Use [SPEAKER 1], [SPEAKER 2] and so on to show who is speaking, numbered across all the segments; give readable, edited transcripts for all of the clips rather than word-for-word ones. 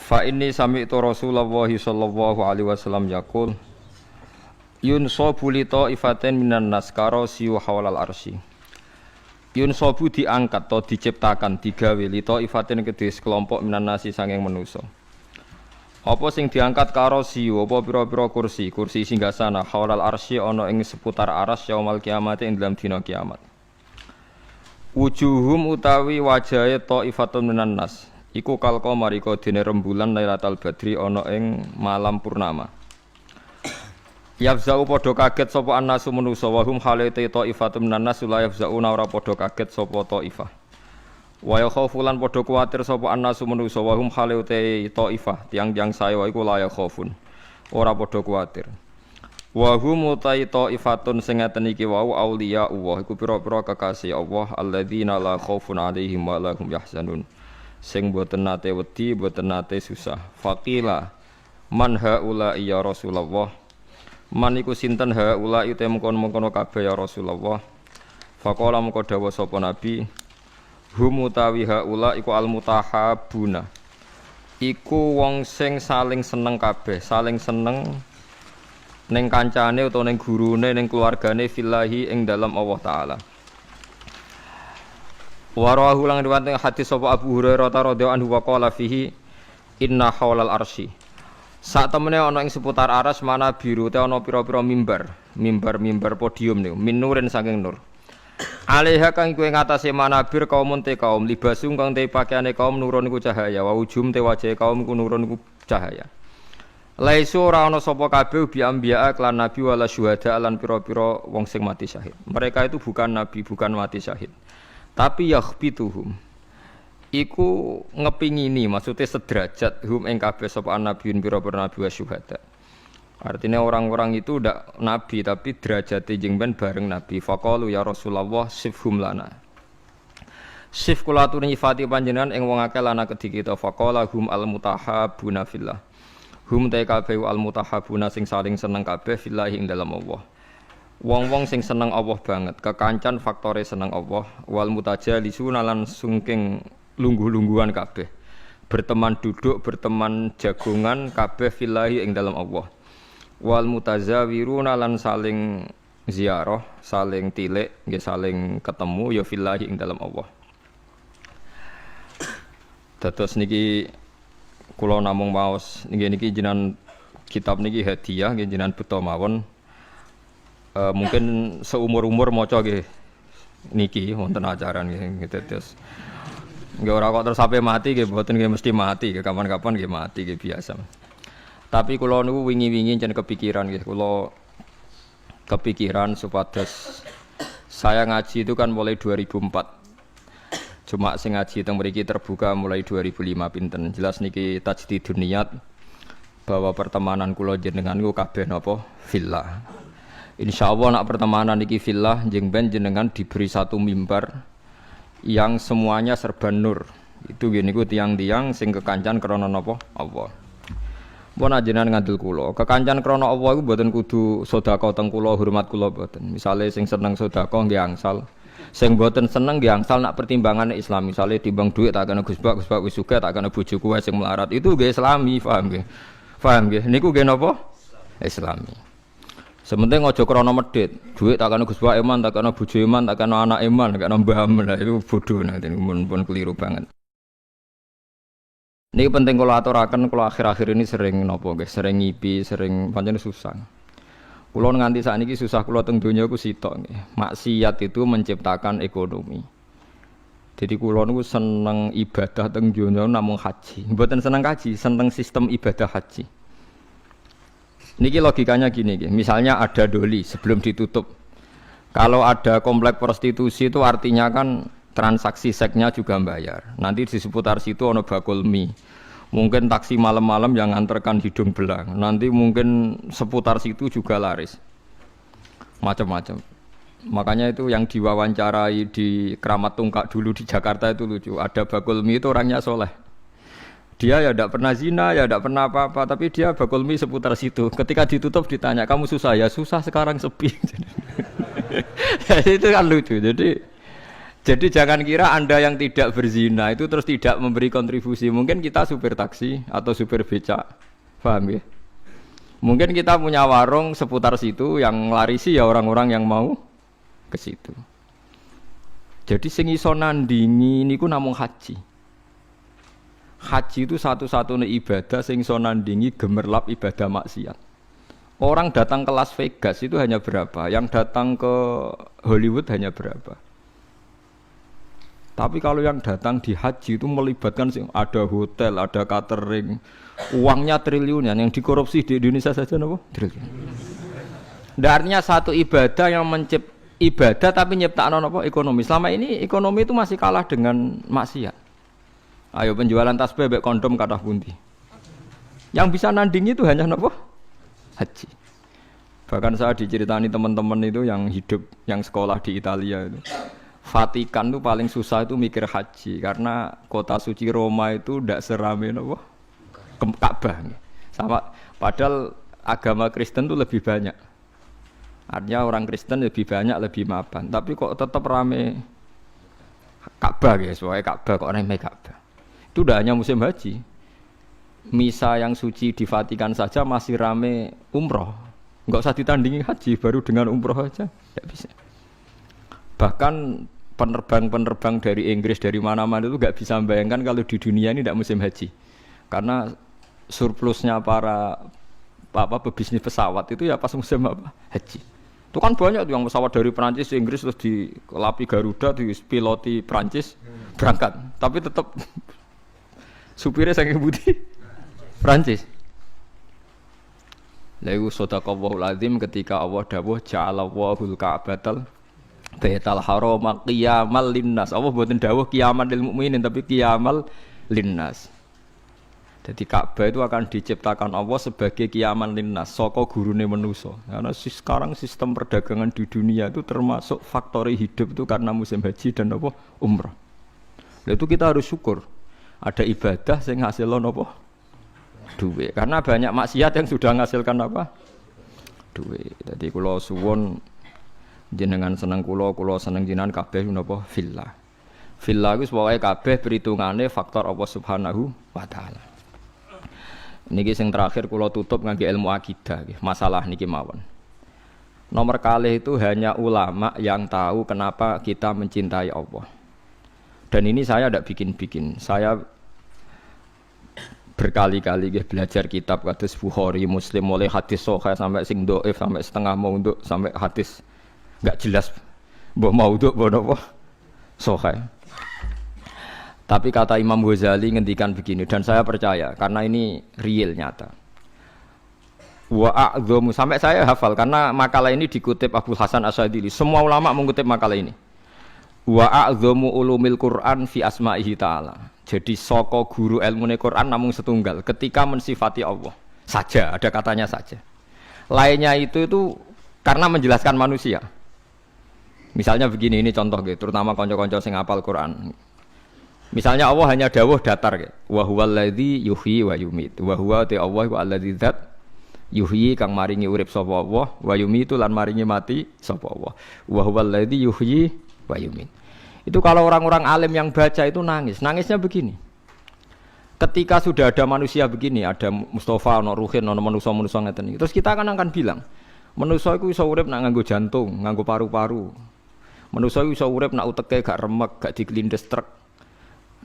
[SPEAKER 1] Fa inni sami'tu Rasulullah sallallahu alaihi wasallam yaqul yunsabu li ta'ifatin minan nas karasiyu hawlal arsy. Yunsabu diangkat atau diciptakan digawe li ta'ifatin kedhe sekelompok minan nasi sanging manusa. Apa sing diangkat karasiyu apa pira-pira kursi singgasana hawlal arsy ana ing seputar aras yaumul kiamat ing dalam dina kiamat. Wujuhum utawi wajahe ta'ifatun minan nas. Iku kalqa marika dene rembulan Lailatul Badri ana ing malam purnama. Yafzau padha kaget sapa annasu manusa wa hum halate ta'ifatun minan nas la yafzauna ora padha kaget sapa ta'ifah. Wa yakhafulan padha kuwatir sapa annasu manusa wa hum halate ta'ifah tiang-tiang sae wa iku la yakhafun. Ora padha kuwatir. Wa hum ta'ifatun sing ngaten iki wau auliya Allah iku pira-pira kekasih Allah alladzina la khaufun 'alaihim wa la hum yahzanun. Sing boten nate wedi, boten nate susah. Faqila man haula ya Rasulullah. Man iku sinten haula ite mengkon-mengkon kabeh ya Rasulullah. Faqala mengko dawuh sapa Nabi, hum utawi haula iku almutahabuna. Iku wong sing saling seneng kabeh, saling seneng ning kancane utawa ning gurune ning keluargane fillahi ing dalam Allah taala. Warahu lang riwayat hadis sapa Abu Hurairah radhiyallahu anhu wa qala fihi inna haulal arsy. Sak temene ana ing seputar aras mana biru te ana pira-pira mimbar podium niku minuren saking nur. Alaiha kang kuwi ngatasé manabir kaum te kaum libasung kang te pakaiane kaum nurun iku cahaya wa ujum te wajahe kaum iku nurun iku cahaya. Laisu ora ana sapa kabeh bi anbiya lan nabi wala syuhada lan pira-pira wong sing mati syahid. Mereka itu bukan nabi, bukan mati syahid. Tapi yakhbituhum iku ngepingini maksudnya sederajat hum ing kabeh sapa nabiun pira-pira nabi wa syuhada. Artinya orang-orang itu ndak nabi tapi derajate jeng ben bareng nabi. Faqalu ya Rasulullah sifhum lana. Sif kula aturi nyifati panjenengan ing wong akeh lana kedhi kita. Faqala hum almutahabuna fillah. Hum ta kabeh almutahabuna sing saling seneng kabeh fillah ing dalam Allah. Wong-wong sing seneng Allah banget, kekancan faktore seneng Allah, wal mutajalisuna lan sungking lungguh-lungguhan kabeh. Berteman duduk, berteman jagongan kabeh fillahi ing dalam Allah. Wal mutazawiruna lan saling ziarah, saling tilik, nggih saling ketemu ya fillahi ing dalam Allah. Dados niki kula namung maos niki jenengan kitab niki hadiah nggih jenengan beto mawon. Mungkin seumur-umur maca nggih niki wonten ajaran nggih terus. Nggih ora kok terus sampai mati nggih mboten nggih mesti mati nggih kapan-kapan nggih mati nggih biasa. Tapi kula niku wingi-wingi jan kepikiran nggih kula kepikiran supados saya ngaji itu kan mulai 2004. Cuma sing ngaji teng mriki terbuka mulai 2005 pinten. Jelas niki tajdidun niat bahwa pertemanan kula jenengan niku kabeh napa fillah. Insyaallah nak pertemanan iki fillah jeung ben jenengan diberi satu mimbar yang semuanya serba nur. Itu nggih niku tiang-tiang sing kekancan krana napa? Allah. Mun jenengan ngandel kula, kekancan krana Allah iku mboten kudu sedekah teng kula, hormat kula mboten. Misale sing seneng sedekah nggih angsal. Sing mboten seneng nggih angsal nak pertimbangane Islam. Misale timbang dhuwit tak kena Gus Bak wis sugih tak kena bojoku wae sing melarat. Itu nggih Islami, paham nggih? Paham nggih? Niku nggih napa? Islami. Sementing aja krana medhit, dhuwit tak kena Gus Bak iman, tak kena bojo iman, tak kena anak iman, tak kena mbah iman. Itu bodho nanti pun keliru banget. Niki penting kula aturaken, kula akhir-akhir ini sering napa nggih, sering ngipi, sering pancen susah. Kula nganti sakniki susah kula teng donya iku sitok nggih. Maksiat itu menciptakan ekonomi. Jadi kula niku seneng ibadah teng donya namung haji. Mboten seneng haji, seneng sistem ibadah haji. Niki logikanya gini, misalnya ada doli sebelum ditutup. Kalau ada komplek prostitusi itu artinya kan transaksi seksnya juga bayar. Nanti di seputar situ ada bakul mie. Mungkin taksi malam-malam yang nganterkan hidung belang. Nanti mungkin seputar situ juga laris. Macam-macam. Makanya itu yang diwawancarai di Keramat Tungkak dulu di Jakarta itu lucu. Ada bakul mie itu orangnya soleh. Dia ya tidak pernah zina, ya tidak pernah apa-apa, tapi dia bakul mie seputar situ. Ketika ditutup ditanya, kamu susah ya? Susah sekarang sepi. Itu kan lucu. Jadi Jadi jangan kira Anda yang tidak berzina itu terus tidak memberi kontribusi. Mungkin kita supir taksi atau supir becak. Paham ya? Mungkin kita punya warung seputar situ yang larisi ya orang-orang yang mau ke situ. Jadi sing iso nandingi niku namung haji. Haji itu satu-satunya ibadah sing iso nandingi gemerlap ibadah maksiat. Orang datang ke Las Vegas itu hanya berapa? Yang datang ke Hollywood hanya berapa? Tapi kalau yang datang di haji itu melibatkan ada hotel, ada catering, uangnya triliunan. Yang dikorupsi di Indonesia saja napa? Triliun. Artinya satu ibadah yang ibadah tapi nyiptakno napa? Ekonomi. Selama ini ekonomi itu masih kalah dengan maksiat. Ayo penjualan tasbih mbek kondom kathah pundi. Yang bisa nandingi itu hanya napa? Haji. Bahkan saya diceritani teman-teman itu yang hidup, yang sekolah di Italia itu. Vatikan itu paling susah itu mikir haji karena kota suci Roma itu tidak serame apa Ka'bah. Sama padahal agama Kristen itu lebih banyak. Artinya orang Kristen lebih banyak, lebih mapan. Tapi kok tetap rame Ka'bah guys, soalnya Ka'bah kok rame Ka'bah. Itu tidak hanya musim haji. Misa yang suci di Vatikan saja masih rame umroh. Enggak usah ditandingi haji, baru dengan umroh aja tidak bisa. Bahkan penerbang-penerbang dari Inggris dari mana-mana itu nggak bisa membayangkan kalau di dunia ini tidak musim haji, karena surplusnya para pebisnis pesawat itu ya pas musim haji. Itu kan banyak tuh yang pesawat dari Prancis, Inggris terus dikelapi Garuda, dipiloti Prancis berangkat, tapi tetap supirnya saking budi Prancis. Lalu sadaqallahul azim ketika Allah dawuh ja'alallahul ka'batal Baitul Haram qiyamal linnas. Allah mboten dawuh qiyamal lil mukminin tapi qiyamal linnas. Jadi Ka'bah itu akan diciptakan Allah sebagai qiyamal linnas, saka gurune manusa. Karena sekarang sistem perdagangan di dunia itu termasuk faktor hidup itu karena musim haji dan apa? Umrah. Lalu itu kita harus syukur. Ada ibadah sing ngasilno apa? Duit. Karena banyak maksiat yang sudah menghasilkan apa? Duit. Jadi kula suwun jenengan seneng kula seneng jenengan kabeh menapa fillah. Fillah iku pokoke kabeh perhitungane faktor Allah Subhanahu wa taala. Niki sing terakhir kula tutup ngangge ilmu akidah nggih, masalah niki mawon. Nomor kalih itu hanya ulama yang tahu kenapa kita mencintai Allah. Dan ini saya tidak bikin-bikin. Saya berkali-kali belajar kitab kados Bukhari, Muslim, mulai hadis sahih sampai sing dhaif sampai setengah maudhu sampai hadis enggak jelas mbah maudhu mbah napa sahih. Tapi kata Imam Ghazali ngendikan begini dan saya percaya karena ini real nyata. Wa a'dhamu sampai saya hafal karena makalah ini dikutip Abu Hasan Asyadili. Semua ulama mengutip makalah ini. Wa a'dhamu ulumil Quran fi asma'ihi ta'ala. Jadi saka guru ilmune Quran namung setunggal ketika mensifati Allah saja, ada katanya saja. Lainnya itu karena menjelaskan manusia. Misalnya begini, ini contoh gitu, terutama kanca-kanca sing hafal Quran. Misalnya Allah hanya dawuh datar gitu. Wa huwal ladzi yuhyi wa yumit. Wa huwa ta Allah wa alladzi dzat yuhyi kang maringi urip sapa Allah, wa yumitu lan maringi mati sapa Allah. Wa huwal ladzi yuhyi wa yumit. Itu kalau orang-orang alim yang baca itu nangis. Nangisnya begini. Ketika sudah ada manusia begini, ada Mustafa, ono Ruhin, ono manusia-manusia ngeten iki. Terus kita akan bilang, manusia iku iso urip nak nganggo jantung, nganggo paru-paru. Manusia iso urip nak uteke gak remek, gak dikelindes truk.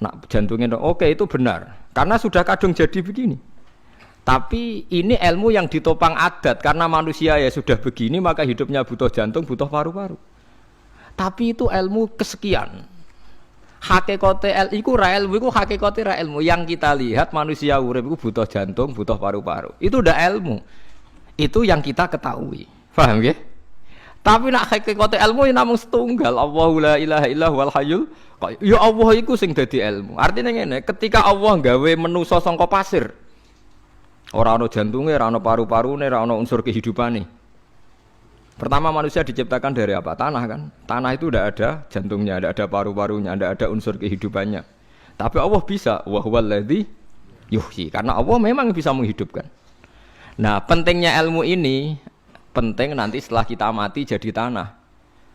[SPEAKER 1] Nak jantungnya oke itu benar. Karena sudah kadung jadi begini. Tapi ini ilmu yang ditopang adat karena manusia ya sudah begini maka hidupnya butuh jantung, butuh paru-paru. Tapi itu ilmu kesekian. Hakikate iku ra ilmu iku hakikate ra ilmu. Yang kita lihat manusia urip iku butuh jantung, butuh paru-paru. Itu udah ilmu. Itu yang kita ketahui. Paham nggih? Tapi nak hakikate ilmu ya namung setunggal. Allahu la ilaha illa huwal hayyul qayyum. Ya Allah iku sing dadi ilmu. Artinya ngene, ketika Allah gawe manusa saka pasir, ora ana jantunge, ora ana paru-parune, ora ana unsur kehidupane. Pertama manusia diciptakan dari apa? Tanah kan? Tanah itu tidak ada jantungnya, tidak ada paru-parunya, tidak ada unsur kehidupannya. Tapi Allah bisa, wa huwal ladzi yuhyi. Karena Allah memang bisa menghidupkan. Nah, pentingnya ilmu ini penting nanti setelah kita mati jadi tanah.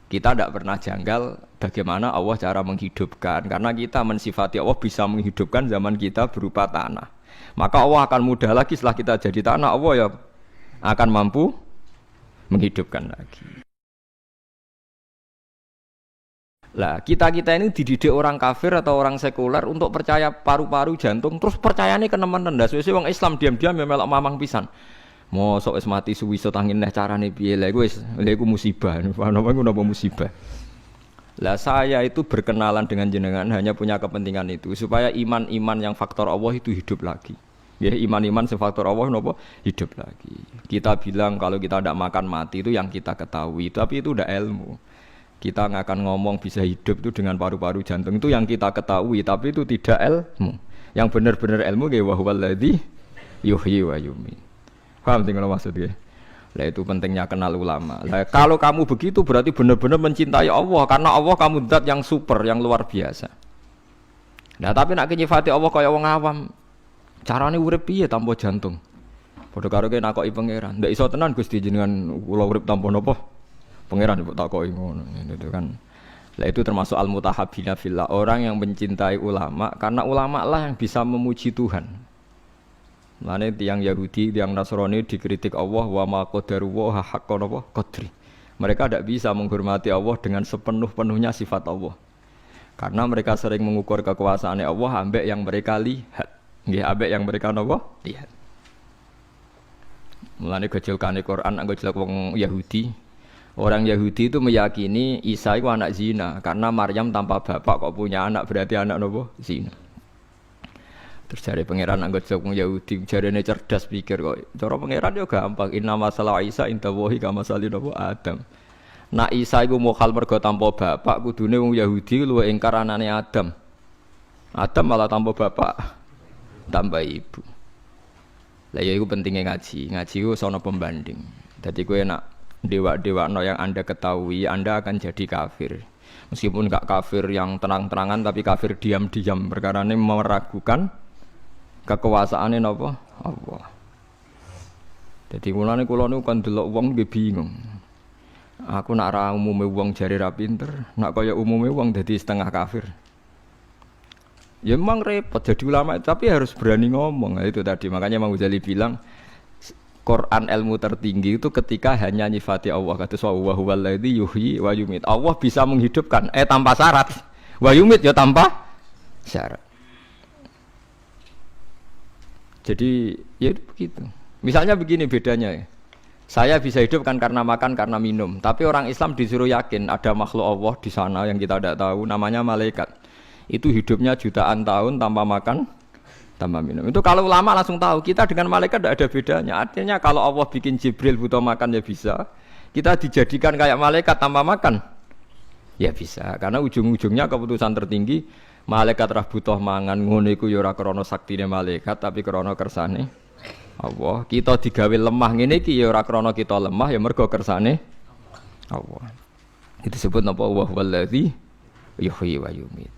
[SPEAKER 1] Kita tidak pernah janggal bagaimana Allah cara menghidupkan. Karena kita mensifati Allah bisa menghidupkan zaman kita berupa tanah. Maka Allah akan mudah lagi setelah kita jadi tanah. Allah ya akan mampu menghidupkan lagi. Lah kita ini dididik orang kafir atau orang sekuler untuk percaya paru-paru jantung. Terus percayanya kenemen rendah. Sesuai orang Islam diam-diam ya melok mamang pisan. Mosok wis mati suwi-suwi tangin neh carane piye lha iku musibah. Napa musibah. Lah saya itu berkenalan dengan jenengan hanya punya kepentingan itu supaya iman-iman yang faktor Allah itu hidup lagi. Ya iman-iman faktor Allah napa hidup lagi. Kita bilang kalau kita tidak makan mati itu yang kita ketahui, tapi itu udah ilmu. Kita nggak akan ngomong bisa hidup itu dengan paru-paru jantung itu yang kita ketahui, tapi itu tidak ilmu. Yang benar-benar ilmu ge wa huwallazi yuhyi wa yumiit. Paham tinggal maksudnya? Lah itu pentingnya kenal ulama. Lah kalau kamu begitu berarti benar-benar mencintai Allah karena Allah kamu zat yang super, yang luar biasa. Nah tapi nak nyifati Allah kaya wong awam. Carane urip piye tanpa jantung? Padha karo kene nakoki pangeran. Ndak iso tenan Gusti jenengan kula urip tanpa napa? Pangeran mbok takoki ngono. Itu kan. Lah itu termasuk al-mutahabbina fillah, orang yang mencintai ulama karena ulama lah yang bisa memuji Tuhan. Mane tiang Yahudi, tiang Nasrani dikritik Allah wa ma qadaruhu haqqo napa qadri. Mereka tidak bisa menghormati Allah dengan sepenuh-penuhnya sifat Allah. Karena mereka sering mengukur kekuasaan Allah ambek yang mereka lihat. Nggih, ambek yang mereka napa? Lihat. Mulane gejolkane Quran anggo jelek wong Yahudi. Orang Yahudi itu meyakini Isa itu anak zina karena Maryam tanpa bapak kok punya anak berarti anak napa? Zina. Terus cari pangeran anggota wong Yahudi jarene cerdas pikir kok. Cara pangeran yo gampang. Inna masalah Isa inta wahi kama salin Adam. Nak Isa iku mokal mergo tanpa bapak kudune wong Yahudi luwih ingkar anane Adam. Adam malah tanpa bapak, tanpa ibu. Lah ya iku pentingnya ngaji. Ngaji ku sono pembanding. Dadi kowe nak dewa-dewakno yang Anda ketahui, Anda akan jadi kafir. Meskipun enggak kafir yang terang-terangan tapi kafir diam-diam perkarane meragukan kekuasaane napa? Allah. Dadi mulane kula niku kan delok wong nggih bingung. Aku nak ra umume wong jare ra pinter, nak kaya umume wong dadi setengah kafir. Ya memang repot jadi ulama tapi harus berani ngomong. Nah, itu tadi makanya Imam Ghazali bilang Quran ilmu tertinggi itu ketika hanya nyifati Allah. Kata wa huwallazi yuhyi wa yumiit. Allah bisa menghidupkan tanpa syarat. Wa yumiit ya tanpa syarat. Jadi ya begitu. Misalnya begini bedanya ya. Saya bisa hidup kan karena makan, karena minum. Tapi orang Islam disuruh yakin ada makhluk Allah di sana yang kita tidak tahu, namanya malaikat. Itu hidupnya jutaan tahun tanpa makan, tanpa minum. Itu kalau ulama langsung tahu. Kita dengan malaikat tidak ada bedanya. Artinya kalau Allah bikin Jibril butuh makan ya bisa. Kita dijadikan kayak malaikat tanpa makan, ya bisa. Karena ujung-ujungnya keputusan tertinggi. Malaikat rah butuh mangan ngono iku ya ora krana saktine malaikat tapi krana kersane Allah. Kita digawe lemah ngene iki ya ora krana kita lemah ya mergo kersane Allah. Itu disebut napa wa huwallazi yuhyi wa yumiit.